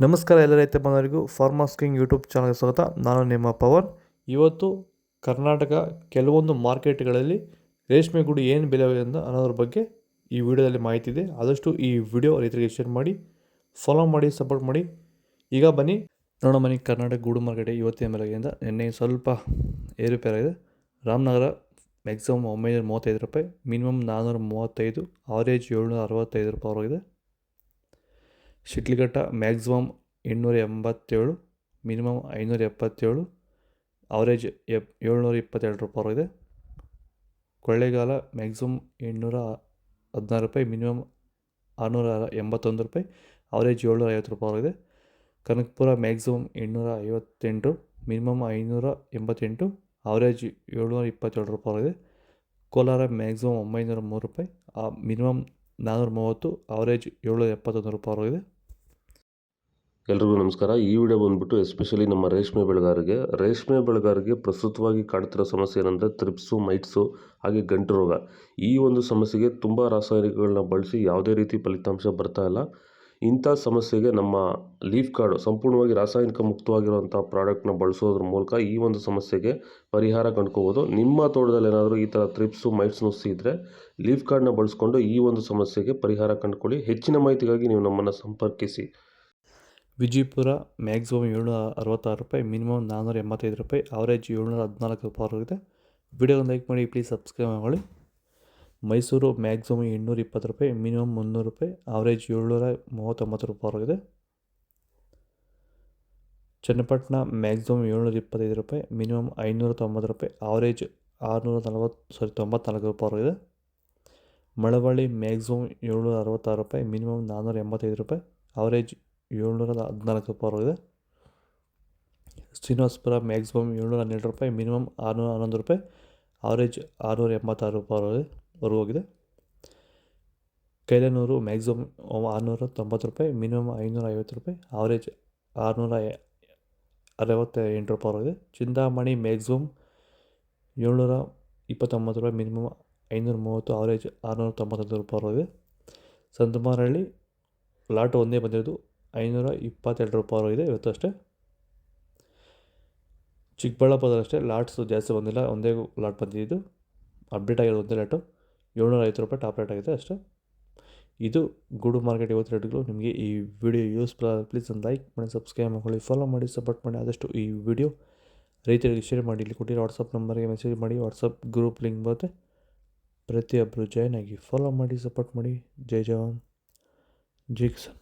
ನಮಸ್ಕಾರ ಎಲ್ಲ ರೈತ ಬಂದವರಿಗೂ ಫಾರ್ಮರ್ಸ್ ಕಿಂಗ್ ಯೂಟ್ಯೂಬ್ ಚಾನಲ್ಗೆ ಸ್ವಾಗತ. ನಾನು ನಿಮ್ಮ ಪವನ್. ಇವತ್ತು ಕರ್ನಾಟಕ ಕೆಲವೊಂದು ಮಾರ್ಕೆಟ್ಗಳಲ್ಲಿ ರೇಷ್ಮೆ ಗೂಡು ಏನು ಬೆಲೆ ಅನ್ನೋದ್ರ ಬಗ್ಗೆ ಈ ವಿಡಿಯೋದಲ್ಲಿ ಮಾಹಿತಿ ಇದೆ. ಆದಷ್ಟು ಈ ವಿಡಿಯೋ ರೈತರಿಗೆ ಶೇರ್ ಮಾಡಿ, ಫಾಲೋ ಮಾಡಿ, ಸಪೋರ್ಟ್ ಮಾಡಿ. ಈಗ ಬನ್ನಿ ನೋಡೋ ಮನೆ ಕರ್ನಾಟಕ ಗೂಡು ಮಾರ್ಕೆಟ್ ಇವತ್ತಿನ ಬೆಲೆಯಿಂದ ನಿನ್ನೆ ಸ್ವಲ್ಪ ಏರುಪೇರಾಗಿದೆ. ರಾಮನಗರ ಮ್ಯಾಕ್ಸಿಮಮ್ 935 ರೂಪಾಯಿ, ಮಿನಿಮಮ್ 435, ಆವರೇಜ್ 765 ರೂಪಾಯಿವರೆಗಿದೆ. ಶಿಡ್ಲಘಟ್ಟ ಮ್ಯಾಕ್ಸಿಮಮ್ 887, ಮಿನಿಮಮ್ 577, ಆವರೇಜ್ 722 ರೂಪಾಯಿವರೆಗಿದೆ. ಕೊಳ್ಳೇಗಾಲ ಮ್ಯಾಕ್ಸಿಮಮ್ 816 ರೂಪಾಯಿ, ಮಿನಿಮಮ್ 681 ರೂಪಾಯಿ, ಆವರೇಜ್ 750 ರೂಪಾಯಿವರೆಗಿದೆ. ಕನಕಪುರ ಮ್ಯಾಕ್ಸಿಮಮ್ 858, ಮಿನಿಮಮ್ 588, ಆವರೇಜ್ 727 ರೂಪಾಯಿವರೆಗಿದೆ. ಕೋಲಾರ ಮ್ಯಾಕ್ಸಿಮಮ್ 903 ರೂಪಾಯಿ, ಮಿನಿಮಮ್ 430, ಆವರೇಜ್ 771 ರೂಪಾಯಿವರೆಗಿದೆ. ಎಲ್ರಿಗೂ ನಮಸ್ಕಾರ. ಈ ವಿಡಿಯೋ ಬಂದ್ಬಿಟ್ಟು ಎಸ್ಪೆಷಲಿ ನಮ್ಮ ರೇಷ್ಮೆ ಬೆಳೆಗಾರರಿಗೆ ಪ್ರಸ್ತುತವಾಗಿ ಕಾಡ್ತಿರೋ ಸಮಸ್ಯೆ ಏನಂದರೆ ತ್ರಿಪ್ಸು, ಮೈಟ್ಸು ಹಾಗೆ ಗಂಟು ರೋಗ. ಈ ಒಂದು ಸಮಸ್ಯೆಗೆ ತುಂಬ ರಾಸಾಯನಿಕಗಳನ್ನ ಬಳಸಿ ಯಾವುದೇ ರೀತಿ ಫಲಿತಾಂಶ ಬರ್ತಾ ಇಲ್ಲ. ಇಂಥ ಸಮಸ್ಯೆಗೆ ನಮ್ಮ ಲೀಫ್ ಕಾರ್ಡ್ ಸಂಪೂರ್ಣವಾಗಿ ರಾಸಾಯನಿಕ ಮುಕ್ತವಾಗಿರುವಂಥ ಪ್ರಾಡಕ್ಟ್ನ ಬಳಸೋದ್ರ ಮೂಲಕ ಈ ಒಂದು ಸಮಸ್ಯೆಗೆ ಪರಿಹಾರ ಕಂಡ್ಕೋಬೋದು. ನಿಮ್ಮ ತೋಟದಲ್ಲಿ ಏನಾದರೂ ಈ ಥರ ತ್ರಿಪ್ಸು, ಮೈಟ್ಸ್ ನುಸಿ ಇದ್ದರೆ ಲೀಫ್ ಕಾರ್ಡ್ನ ಬಳಸ್ಕೊಂಡು ಈ ಒಂದು ಸಮಸ್ಯೆಗೆ ಪರಿಹಾರ ಕಂಡುಕೊಳ್ಳಿ. ಹೆಚ್ಚಿನ ಮಾಹಿತಿಗಾಗಿ ನೀವು ನಮ್ಮನ್ನು ಸಂಪರ್ಕಿಸಿ. ವಿಜಯಪುರ ಮ್ಯಾಕ್ಸಿಮಮ್ 766 ರೂಪಾಯಿ, ಮಿನಿಮಮ್ 485 ರೂಪಾಯಿ, ಆವರೇಜ್ 714 ರೂಪಾಯಿವರೆಗಿದೆ. ವಿಡಿಯೋನ ಲೈಕ್ ಮಾಡಿ, ಪ್ಲೀಸ್ ಸಬ್ಸ್ಕ್ರೈಬ್ ಮಾಡಿ. ಮೈಸೂರು ಮ್ಯಾಕ್ಸಿಮಮ್ 820 ರೂಪಾಯಿ, ಮಿನಿಮಮ್ 300 ರೂಪಾಯಿ, ಆವರೇಜ್ 739 ರೂಪಾಯಿವರೆಗಿದೆ. ಚನ್ನಪಟ್ಟಣ ಮ್ಯಾಕ್ಸಿಮಮ್ 725 ರೂಪಾಯಿ, ಮಿನಿಮಮ್ 590 ರೂಪಾಯಿ, ಆವರೇಜ್ 94 ರೂಪಾಯಿವರೆಗಿದೆ. ಮಳವಳ್ಳಿ ಮ್ಯಾಕ್ಸಿಮಮ್ 766 ರೂಪಾಯಿ, ಮಿನಿಮಮ್ 485 ರೂಪಾಯಿ, ಆವರೇಜ್ 714 ರೂಪಾಯಿವರೆಗಿದೆ. ಶ್ರೀನಿವಾಸಪುರ ಮ್ಯಾಕ್ಸಿಮಮ್ 712 ರೂಪಾಯಿ, ಮಿನಿಮಮ್ 611 ರೂಪಾಯಿ, ಆವರೇಜ್ 686 ರೂಪಾಯಿವರೆಗೂ ಹೋಗಿದೆ. ಕೈಲನೂರು ಮ್ಯಾಕ್ಸಿಮಮ್ 690 ರೂಪಾಯಿ, ಮಿನಿಮಮ್ 550 ರೂಪಾಯಿ, ಆವರೇಜ್ 668 ರೂಪಾಯಿವರೆಗಿದೆ. ಚಿಂತಾಮಣಿ ಮ್ಯಾಕ್ಸಿಮಮ್ 729 ರೂಪಾಯಿ, ಮಿನಿಮಮ್ 530, ಆವರೇಜ್ 691 ರೂಪಾಯಿವರೆಗಿದೆ. ಸಂತಮಾರಹಳ್ಳಿ ಲಾಟ್ ಒಂದೇ ಬಂದಿರೋದು 522 ರೂಪಾಯಿವರೆಗಿದೆ ಇವತ್ತು ಅಷ್ಟೇ. ಚಿಕ್ಕಬಳ್ಳಾಪುರದಲ್ಲಿ ಅಷ್ಟೇ ಲಾಟ್ಸು ಜಾಸ್ತಿ ಬಂದಿಲ್ಲ, ಒಂದೇ ಲಾಟ್ ಬಂದಿದ್ದು. ಅಪ್ಡೇಟ್ ಆಗಿರೋದು ಒಂದೇ ಲಾಟು 750 ರೂಪಾಯಿ ಟಾಪ್ ರೇಟ್ ಆಗಿದೆ ಅಷ್ಟೇ. ಇದು ಗೂಡು ಮಾರ್ಕೆಟ್ ಇವತ್ತು ರೇಟ್ಗಳು. ನಿಮಗೆ ಈ ವಿಡಿಯೋ ಯೂಸ್ಫುಲ್ ಆದರೆ ಪ್ಲೀಸ್ ಒಂದು ಲೈಕ್ ಮಾಡಿ, ಸಬ್ಸ್ಕ್ರೈಬ್ ಮಾಡ್ಕೊಳ್ಳಿ, ಫಾಲೋ ಮಾಡಿ, ಸಪೋರ್ಟ್ ಮಾಡಿ. ಆದಷ್ಟು ಈ ವಿಡಿಯೋ ರೈತರಿಗೆ ಶೇರ್ ಮಾಡಿ. ಇಲ್ಲಿ ಕೊಟ್ಟಿರೋ ವಾಟ್ಸಪ್ ನಂಬರ್ಗೆ ಮೆಸೇಜ್ ಮಾಡಿ, ವಾಟ್ಸಪ್ ಗ್ರೂಪ್ ಲಿಂಕ್ ಬರುತ್ತೆ. ಪ್ರತಿಯೊಬ್ಬರು ಜಾಯ್ನ್ ಆಗಿ ಫಾಲೋ ಮಾಡಿ, ಸಪೋರ್ಟ್ ಮಾಡಿ. ಜೈ ಜವಾನ್, ಜೈ ಕಿಸಾನ್.